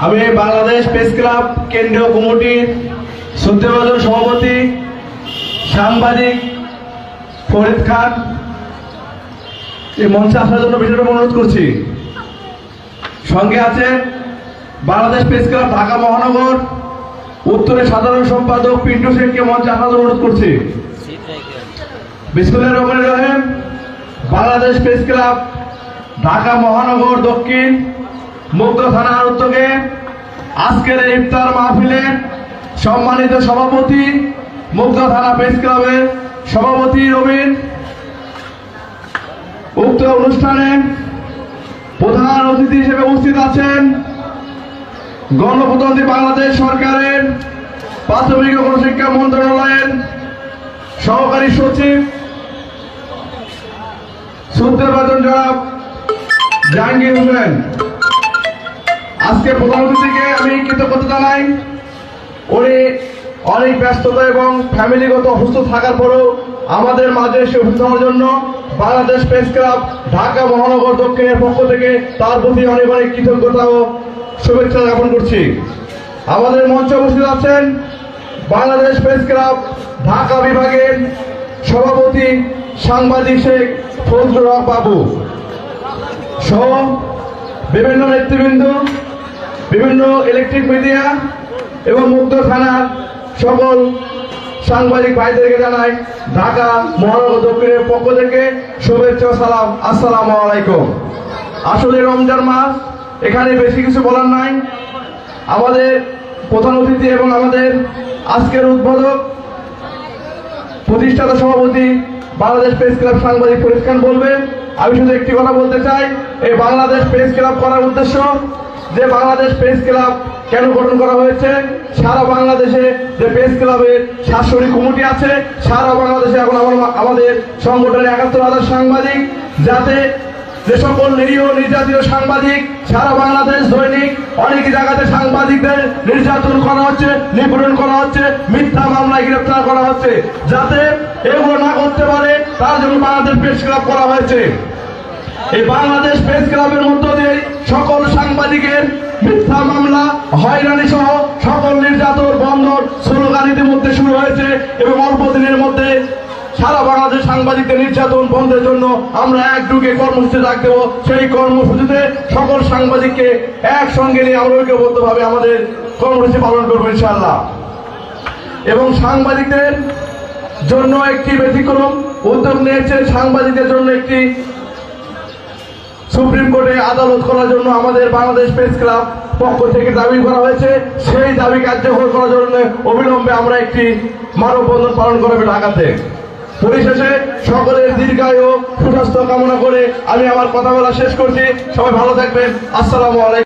আমি Bangladesh press club কেন্দ্রীয় কমিটির শ্রদ্ধেয়ভাজন সভাপতি সাংবাদিক ফরিদ খান এই মঞ্চে আসার জন্য বিষয়টা অনুরোধ করছি। সঙ্গে আছে বাংলাদেশ প্রেস ক্লাব ঢাকা মহানগর উত্তরের সাধারণ সম্পাদক পিন্টু শেখকে মঞ্চে আসার জন্য অনুরোধ করছি। বিসমিল্লাহির রহমানির রহিম। বাংলাদেশ প্রেস ক্লাব ঢাকা মহানগর দক্ষিণ মুগদা থানার উদ্যোগে আজকের এই ইফতার মাহফিলের সম্মানিত সভাপতি মুগদা থানা প্রেস ক্লাবের সভাপতি রবিন, উক্ত অনুষ্ঠানে প্রধান অতিথি হিসেবে উপস্থিত আছেন গণপ্রজাতন্ত্রী বাংলাদেশ সরকারের প্রাথমিক ও গণশিক্ষা মন্ত্রণালয়ের সহকারী সচিব শ্রদ্ধেয়ভাজন জনাব জাহাঙ্গীর হোসেন। আজকে প্রধান অতিথিকে আমি কৃতজ্ঞতা জানাই। উনি অনেক ব্যস্ততা এবং ফ্যামিলিগত অসুস্থ থাকার পরেও আমাদের মাঝে এসে উপস্থিত হওয়ার জন্য বাংলাদেশ প্রেস ক্লাব ঢাকা মহানগর দক্ষিণের পক্ষ থেকে তার প্রতি অনেক অনেক কৃতজ্ঞতা ও শুভেচ্ছা জ্ঞাপন করছি। আমাদের মঞ্চে উপস্থিত আছেন বাংলাদেশ প্রেস ক্লাব ঢাকা বিভাগের সভাপতি সাংবাদিক শেখ ফজলুর হক বাবু সহ বিভিন্ন নেতৃবৃন্দ, বিভিন্ন ইলেকট্রিক মিডিয়া এবং মুগদা থানার সকল সাংবাদিক ভাইদেরকে জানাই ঢাকা মহানগর দক্ষিণের পক্ষ থেকে শুভেচ্ছা সালাম। আসসালামু আলাইকুম। আসলে রমজান মাস, এখানে বেশি কিছু বলার নাই। আমাদের প্রধান অতিথি এবং আমাদের আজকের উদ্বোধক প্রতিষ্ঠাতা সভাপতি বাংলাদেশ প্রেস ক্লাব সাংবাদিক ফরিদ খান বলবেন। আমি শুধু একটি কথা বলতে চাই, এই বাংলাদেশ প্রেস ক্লাব করার উদ্দেশ্য যে বাংলাদেশ প্রেস ক্লাব কেন গঠন করা হয়েছে, সারা বাংলাদেশে যে প্রেস ক্লাবের সাংগঠনিক কমিটি আছে, সারা বাংলাদেশে এখন আমাদের সংগঠনের ৭১,০০০ সাংবাদিক, যাতে যে সকল নিরীহ নির্যাতিত সাংবাদিক সারা বাংলাদেশ দৈনিক অনেক জায়গাতে সাংবাদিকদের নির্যাতন করা হচ্ছে, নিপীড়ন করা হচ্ছে, মিথ্যা মামলায় গ্রেফতার করা হচ্ছে, যাতে এগুলো না করতে পারে তার জন্য বাংলাদেশ প্রেস ক্লাব করা হয়েছে। এই বাংলাদেশ প্রেস ক্লাবের মধ্য দিয়ে সকল সাংবাদিকের মিথ্যা মামলা, হয়রানি সহ সকল নির্যাতন বন্ধন স্লোগান ইতিমধ্যে শুরু হয়েছে এবং অল্প দিনের মধ্যে সারা বাংলাদেশ সাংবাদিকদের নির্যাতন বন্ধের জন্য আমরা একযোগে কর্মসূচি ডাক দেব। সেই কর্মসূচিতে সকল সাংবাদিককে একসঙ্গে নিয়ে আমরা ঐক্যবদ্ধভাবে আমাদের কর্মসূচি পালন করবো ইনশাআল্লাহ। এবং সাংবাদিকদের জন্য একটি ব্যতিক্রম উদ্যোগ নিয়েছে, সাংবাদিকদের জন্য একটি সুপ্রিম কোর্টে আদালত করার জন্য আমাদের বাংলাদেশ প্রেস ক্লাব পক্ষ থেকে দাবি করা হয়েছে। সেই দাবি কার্যকর করার জন্য অবিলম্বে আমরা একটি মানববন্ধন পালন করবে ঢাকাতে। পরিশেষে সকলের দীর্ঘায়ু সুস্বাস্থ্য কামনা করে আমি আমার কথা বলা শেষ করছি। সবাই ভালো থাকবেন। আসসালামু আলাইকুম।